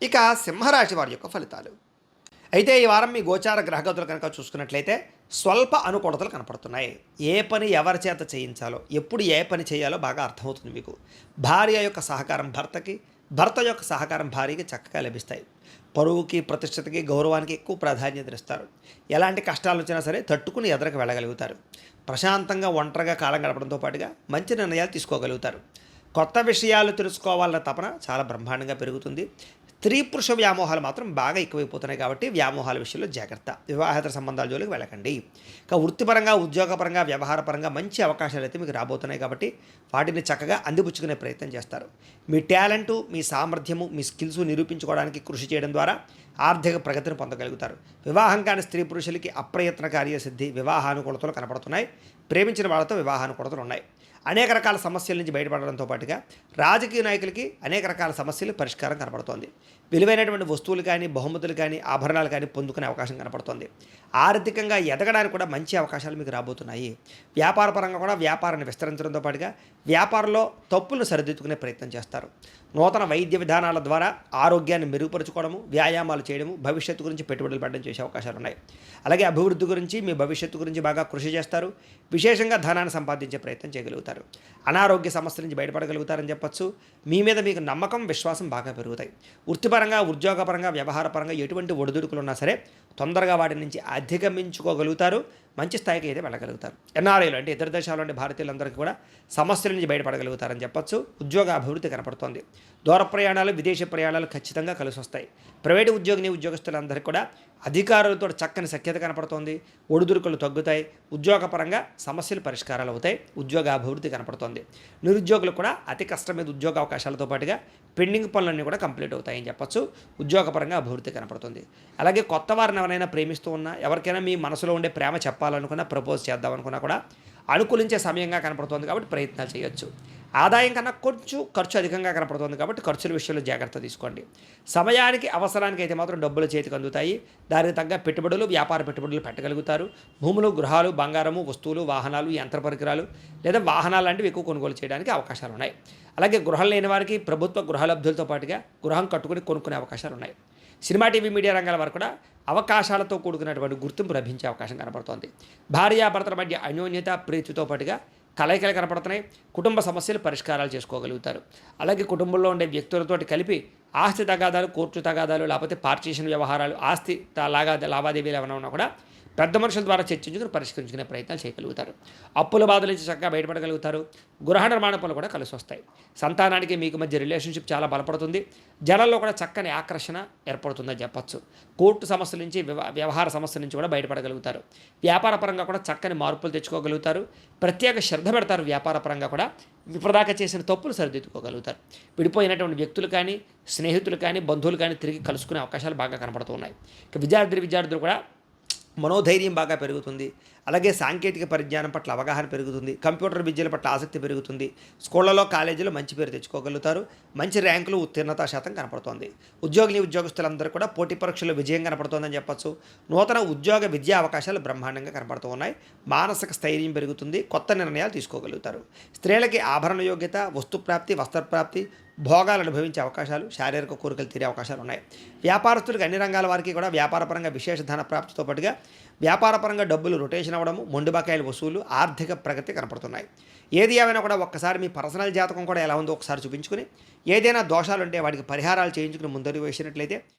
ఇక సింహరాశి వారి యొక్క ఫలితాలు. అయితే ఈ వారం మీ గోచార గ్రహగతులు కనుక చూసుకున్నట్లయితే స్వల్ప అనుకూలతలు కనపడుతున్నాయి. ఏ పని ఎవరి చేత చేయించాలో, ఎప్పుడు ఏ పని చేయాలో బాగా అర్థమవుతుంది మీకు. భార్య యొక్క సహకారం భర్తకి, భర్త యొక్క సహకారం భార్యకి చక్కగా లభిస్తాయి. పరువుకి, ప్రతిష్టతకి, గౌరవానికి ఎక్కువ ప్రాధాన్యత ఇస్తారు. ఎలాంటి కష్టాలు వచ్చినా సరే తట్టుకుని ఎదరకు వెళ్ళగలుగుతారు. ప్రశాంతంగా ఒంటరిగా కాలం గడపడంతో పాటుగా మంచి నిర్ణయాలు తీసుకోగలుగుతారు. కొత్త విషయాలు తెలుసుకోవాలన్న తపన చాలా బ్రహ్మాండంగా పెరుగుతుంది. స్త్రీ పురుష వ్యామోహాలు మాత్రం బాగా ఎక్కువైపోతున్నాయి కాబట్టి వ్యామోహాల విషయంలో జాగ్రత్త. వివాహేతర సంబంధాల జోలికి వెళ్ళకండి. ఇక వృత్తిపరంగా, ఉద్యోగపరంగా, వ్యవహారపరంగా మంచి అవకాశాలు అయితే మీకు రాబోతున్నాయి కాబట్టి వాటిని చక్కగా అందిపుచ్చుకునే ప్రయత్నం చేస్తారు. మీ టాలెంటు, మీ సామర్థ్యము, మీ స్కిల్స్ నిరూపించుకోవడానికి కృషి చేయడం ద్వారా ఆర్థిక ప్రగతిని పొందగలుగుతారు. వివాహం కాని స్త్రీ పురుషులకి అప్రయత్న కార్యసిద్ధి, వివాహానుకూలతలు కనపడుతున్నాయి. ప్రేమించిన వాళ్ళతో వివాహానుకూలతలు ఉన్నాయి. అనేక రకాల సమస్యల నుంచి బయటపడడంతో పాటుగా రాజకీయ నాయకులకి అనేక రకాల సమస్యలు పరిష్కారం కనపడుతోంది. విలువైనటువంటి వస్తువులు కానీ, బహుమతులు కానీ, ఆభరణాలు కానీ పొందుకునే అవకాశం కనపడుతోంది. ఆర్థికంగా ఎదగడానికి కూడా మంచి అవకాశాలు మీకు రాబోతున్నాయి. వ్యాపార పరంగా కూడా వ్యాపారాన్ని విస్తరించడంతో పాటుగా వ్యాపారంలో తప్పులను సరిదిద్దుకునే ప్రయత్నం చేస్తారు. నూతన వైద్య విధానాల ద్వారా ఆరోగ్యాన్ని మెరుగుపరుచుకోవడము, వ్యాయామాలు చేయడము, భవిష్యత్తు గురించి పెట్టుబడులు పెట్టడం చేసే అవకాశాలు ఉన్నాయి. అలాగే అభివృద్ధి గురించి, మీ భవిష్యత్తు గురించి బాగా కృషి చేస్తారు. విశేషంగా ధనాన్ని సంపాదించే ప్రయత్నం చేయగలుగుతారు. అనారోగ్య సమస్యల నుంచి బయటపడగలుగుతారని చెప్పచ్చు. మీ మీద మీకు నమ్మకం, విశ్వాసం బాగా పెరుగుతాయి. వృత్తిపరంగా, ఉద్యోగపరంగా, వ్యవహారపరంగా ఎటువంటి ఒడిదుడుకులు ఉన్నా సరే తొందరగా వాటి నుంచి అధిగమించుకోగలుగుతారు. మంచి స్థాయికి అయితే వెళ్ళగలుగుతారు. ఎన్ఆర్ఐలు అంటే ఇతర దేశాల్లో ఉండే భారతీయులందరికీ కూడా సమస్యల నుంచి బయటపడగలుగుతారని చెప్పచ్చు. ఉద్యోగ అభివృద్ధి కనపడుతోంది. దూర ప్రయాణాలు, విదేశీ ప్రయాణాలు ఖచ్చితంగా కలిసి వస్తాయి. ప్రైవేటు ఉద్యోగులందరికీ కూడా అధికారులతో చక్కని సఖ్యత కనపడుతోంది. ఒడిదుడుకులు తగ్గుతాయి. ఉద్యోగపరంగా సమస్యలు పరిష్కారాలు అవుతాయి. ఉద్యోగ అభివృద్ధి కనపడుతోంది. నిరుద్యోగులు కూడా అతి కష్టం మీద ఉద్యోగ అవకాశాలతో పాటుగా పెండింగ్ పనులన్నీ కూడా కంప్లీట్ అవుతాయని చెప్పచ్చు. ఉద్యోగపరంగా అభివృద్ధి కనపడుతుంది. అలాగే కొత్త వారిని ఎవరైనా ప్రేమిస్తూ ఉన్నా, ఎవరికైనా మీ మనసులో ఉండే ప్రేమ చెప్పాలనుకున్నా, ప్రపోజ్ చేద్దామనుకున్నా కూడా అనుకూలించే సమయంగా కనపడుతుంది కాబట్టి ప్రయత్నాలు చేయొచ్చు. ఆదాయం కన్నా కొంచెం ఖర్చు అధికంగా కనపడుతుంది కాబట్టి ఖర్చుల విషయంలో జాగ్రత్త తీసుకోండి. సమయానికి, అవసరానికి అయితే మాత్రం డబ్బులు చేతికి అందుతాయి. దానికి తగ్గ పెట్టుబడులు, వ్యాపార పెట్టుబడులు పెట్టగలుగుతారు. భూములు, గృహాలు, బంగారము, వస్తువులు, వాహనాలు, యంత్ర పరికరాలు లేదా వాహనాలు లాంటివి ఎక్కువ కొనుగోలు చేయడానికి అవకాశాలు ఉన్నాయి. అలాగే గృహం లేని వారికి ప్రభుత్వ గృహలబ్ధులతో పాటుగా గృహం కట్టుకుని కొనుక్కునే అవకాశాలు ఉన్నాయి. సినిమా, టీవీ, మీడియా రంగాల వారు కూడా అవకాశాలతో కూడుకున్నటువంటి గుర్తింపు లభించే అవకాశం కనపడుతోంది. భార్యాభర్తల మధ్య అన్యోన్యత, ప్రీతితో పాటుగా కలయికలు కనపడుతున్నాయి. కుటుంబ సమస్యలు పరిష్కారాలు చేసుకోగలుగుతారు. అలాగే కుటుంబంలో ఉండే వ్యక్తులతో కలిపి ఆస్తి తగాదాలు, కోర్టు తగాదాలు, లేకపోతే పార్టీషన్ వ్యవహారాలు, ఆస్తి లావాదేవీలు ఏమైనా ఉన్నా కూడా పెద్ద మనుషుల ద్వారా చర్చించుకుని పరిష్కరించుకునే ప్రయత్నాలు చేయగలుగుతారు. అప్పుల బాధల నుంచి చక్కగా బయటపడగలుగుతారు. గృహ నిర్మాణ పనులు కూడా కలిసి వస్తాయి. సంతానానికి మీకు మధ్య రిలేషన్షిప్ చాలా బలపడుతుంది. జనాల్లో కూడా చక్కని ఆకర్షణ ఏర్పడుతుందని చెప్పచ్చు. కోర్టు సమస్యల నుంచి, వ్యవహార సమస్యల నుంచి కూడా బయటపడగలుగుతారు. వ్యాపార పరంగా కూడా చక్కని మార్పులు తెచ్చుకోగలుగుతారు. ప్రత్యేక శ్రద్ధ పెడతారు. వ్యాపార పరంగా కూడా ఇప్పటిదాకా చేసిన తప్పులు సరిదిద్దుకోగలుగుతారు. విడిపోయినటువంటి వ్యక్తులు కానీ, స్నేహితులు కానీ, బంధువులు కానీ తిరిగి కలుసుకునే అవకాశాలు బాగా కనపడుతూ ఉన్నాయి. ఇక విద్యార్థులు కూడా మనోధైర్యం బాగా పెరుగుతుంది. అలాగే సాంకేతిక పరిజ్ఞానం పట్ల అవగాహన పెరుగుతుంది. కంప్యూటర్ విద్యల పట్ల ఆసక్తి పెరుగుతుంది. స్కూళ్లలో, కాలేజీలో మంచి పేరు తెచ్చుకోగలుగుతారు. మంచి ర్యాంకులు, ఉత్తీర్ణతా శాతం కనపడుతోంది. ఉద్యోగులందరూ కూడా పోటీ పరీక్షల్లో విజయం కనపడుతోందని చెప్పచ్చు. నూతన ఉద్యోగ విద్యా అవకాశాలు బ్రహ్మాండంగా కనపడుతూ ఉన్నాయి. మానసిక స్థైర్యం పెరుగుతుంది. కొత్త నిర్ణయాలు తీసుకోగలుగుతారు. స్త్రీలకి ఆభరణ యోగ్యత, వస్తుప్రాప్తి, వస్త్రప్రాప్తి, భోగాలు అనుభవించే అవకాశాలు, శారీరక కోరికలు తీరే అవకాశాలు ఉన్నాయి. వ్యాపారస్తులకు, అన్ని రంగాల వారికి కూడా వ్యాపారపరంగా విశేష ధన ప్రాప్తితో పాటుగా వ్యాపారపరంగా డబ్బులు రొటేషన్ అవ్వడము, మొండి బకాయిల వసూలు, ఆర్థిక ప్రగతి కనపడుతున్నాయి. ఏది ఏమైనా కూడా ఒక్కసారి మీ పర్సనల్ జాతకం కూడా ఎలా ఉందో ఒకసారి చూపించుకుని, ఏదైనా దోషాలు ఉంటే వాటికి పరిహారాలు చేయించుకుని ముందడుగు వేసినట్లయితే